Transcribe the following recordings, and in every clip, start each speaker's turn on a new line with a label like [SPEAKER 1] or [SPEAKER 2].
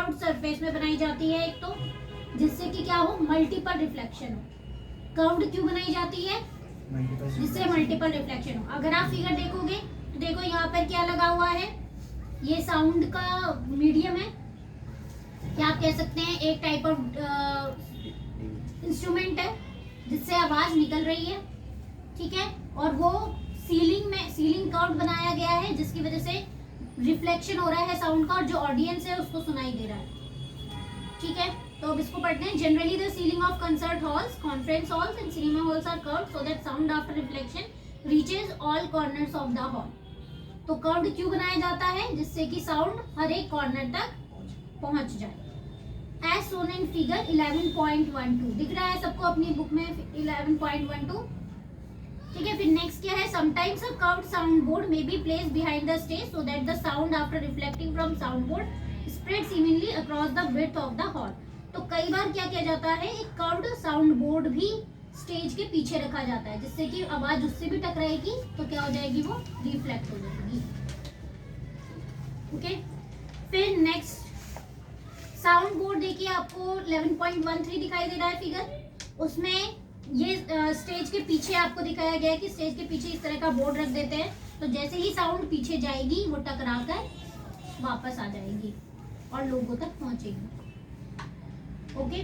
[SPEAKER 1] Curved surface में बनाई जाती है एक तो, जिससे कि क्या हो, मल्टीपल रिफ्लेक्शन हो। कर्व्ड क्यों बनाई जाती है? जिससे मल्टीपल रिफ्लेक्शन हो। अगर आप फिगर देखोगे तो देखो यहाँ पर क्या लगा हुआ है, ये साउंड का मीडियम है, क्या आप कह सकते हैं एक टाइप ऑफ इंस्ट्रूमेंट है जिससे आवाज निकल रही है, ठीक है। और वो सीलिंग कर्व बनाया गया है जिसकी वजह से रिफ्लेक्शन हो रहा है साउंड का और जो ऑडियंस है उसको सुनाई दे रहा है, ठीक है। तो अब इसको पढ़ते हैं। Generally the ceiling of concert halls, conference halls and cinema halls are curved so that sound after reflection reaches all corners of the hall. तो कर्व्ड क्यों बनाया जाता है? जिससे कि साउंड हर एक कॉर्नर तक पहुंच जाए। As shown in figure 11.12 दिख रहा है सबको अपनी बुक में 11.12, ठीक है। फिर नेक्स्ट क्या है, sometimes a curved sound board may be placed behind the stage so that the sound after reflecting from sound board spreads evenly across the width of the hall. तो कई बार क्या किया जाता है, एक कर्व्ड साउंड बोर्ड भी stage के पीछे रखा जाता है जिससे कि आवाज उससे भी टकराएगी तो क्या हो जाएगी, वो रिफ्लेक्ट हो जाएगी, ओके। फिर नेक्स्ट साउंड बोर्ड देखिए आपको 11.13 दिखाई दे रहा है फिगर, उसमें ये स्टेज के पीछे आपको दिखाया गया है कि स्टेज के पीछे इस तरह का बोर्ड रख देते हैं तो जैसे ही साउंड पीछे जाएगी वो टकरा कर वापस आ जाएगी और लोगों तक पहुंचेगी, ओके।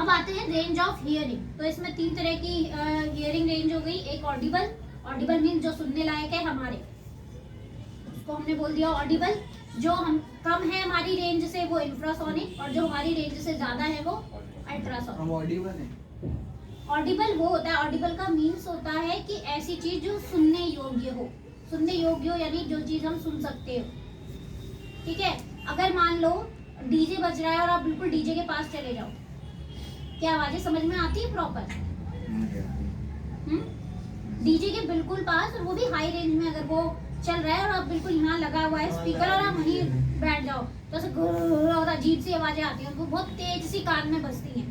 [SPEAKER 1] अब आते हैं रेंज ऑफ हियरिंग। तो इसमें 3 तरह की हियरिंग रेंज हो गई। एक ऑडिबल मीन्स जो सुनने लायक है हमारे, उसको हमने बोल दिया ऑडिबल। जो हम कम है हमारी रेंज से वो इंफ्रासोनिक, और जो हमारी रेंज से ज्यादा है वो अल्ट्रासोनिक।
[SPEAKER 2] हम ऑडिबल हैं।
[SPEAKER 1] ऑडिबल वो होता है, ऑडिबल का मीन्स होता है कि ऐसी चीज जो सुनने योग्य हो। सुनने योग्य हो यानी जो चीज हम सुन सकते हो, ठीक है। अगर मान लो डीजे बज रहा है और आप बिल्कुल डीजे के पास चले जाओ, क्या आवाजें समझ में आती है प्रॉपर? डीजे के बिल्कुल पास, और वो भी हाई रेंज में अगर वो चल रहा है और आप बिल्कुल यहाँ लगा हुआ है स्पीकर और आप वहीं बैठ जाओ तो ऐसे और अजीब सी आवाजें आती हैं, वो बहुत तेज सी कान में बजती हैं,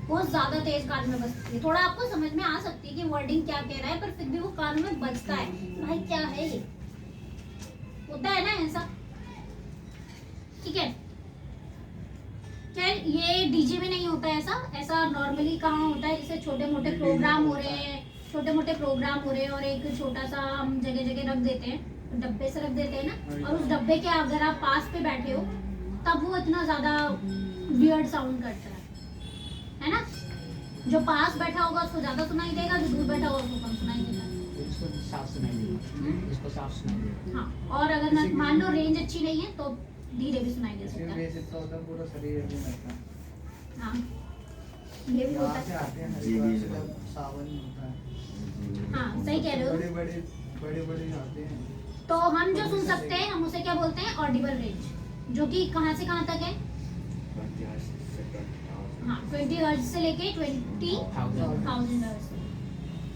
[SPEAKER 1] बहुत ज्यादा तेज कान में बजती है। थोड़ा आपको समझ में आ सकती है कि वर्डिंग क्या कह रहा है, पर फिर भी वो कान में बजता है, भाई क्या है ये, होता है ना ऐसा, ठीक है। खैर ये डीजे में नहीं होता है ऐसा नॉर्मली कहाँ होता है, जैसे छोटे मोटे प्रोग्राम हो रहे हैं और एक छोटा सा हम जगह जगह रख देते हैं, डब्बे से रख देते हैं ना, और उस डब्बे के अगर आप पास पे बैठे हो तब वो इतना ज्यादा वियर्ड साउंड करता है ना। जो पास बैठा होगा उसको ज्यादा सुनाई देगा, जो दूर बैठा होगा उसको कम सुनाई देगा,
[SPEAKER 2] इसको साफ सुनाई देगा, इसको साफ सुनाई देगा।
[SPEAKER 1] हाँ, और अगर मान लो रेंज अच्छी नहीं है तो धीरे भी सुनाई दे सकता है।
[SPEAKER 2] पूरा शरीर में लगता है।
[SPEAKER 1] हाँ, ये भी होता है।
[SPEAKER 2] आते हैं हरिद्वार से जब सावन होता है।
[SPEAKER 1] हाँ, सही कह रहे हो।
[SPEAKER 2] बड़े आते हैं।
[SPEAKER 1] तो हम जो सुन सकते हैं हम उसे क्या बोलते हैं, ऑडिबल रेंज, जो कि कहाँ से कहाँ तक है, हाँ 20 हर्ट्ज से लेके 20,000 हर्ट्ज,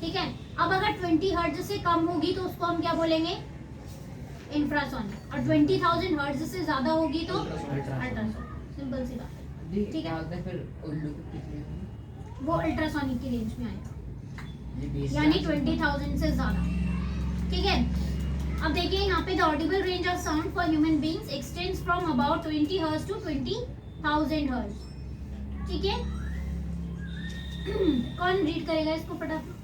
[SPEAKER 1] ठीक है। अब अगर 20 हर्ट्ज से कम होगी तो उसको हम क्या बोलेंगे, इंफ्रासोनिक, और 20,000 हर्ट्ज से ज्यादा होगी तो अल्ट्रासोनिक, सिंपल सी बात है, ठीक है।
[SPEAKER 2] फिर उल्लू कितने
[SPEAKER 1] वो अल्ट्रासोनिक की रेंज में आएगा, यानी 20,000 से ज्यादा, ठीक है। अब देखिए यहाँ पे the audible range of sound for human beings extends from about 20 hertz to 20,000 hertz, ठीक है। कौन रीड करेगा इसको फटाफट?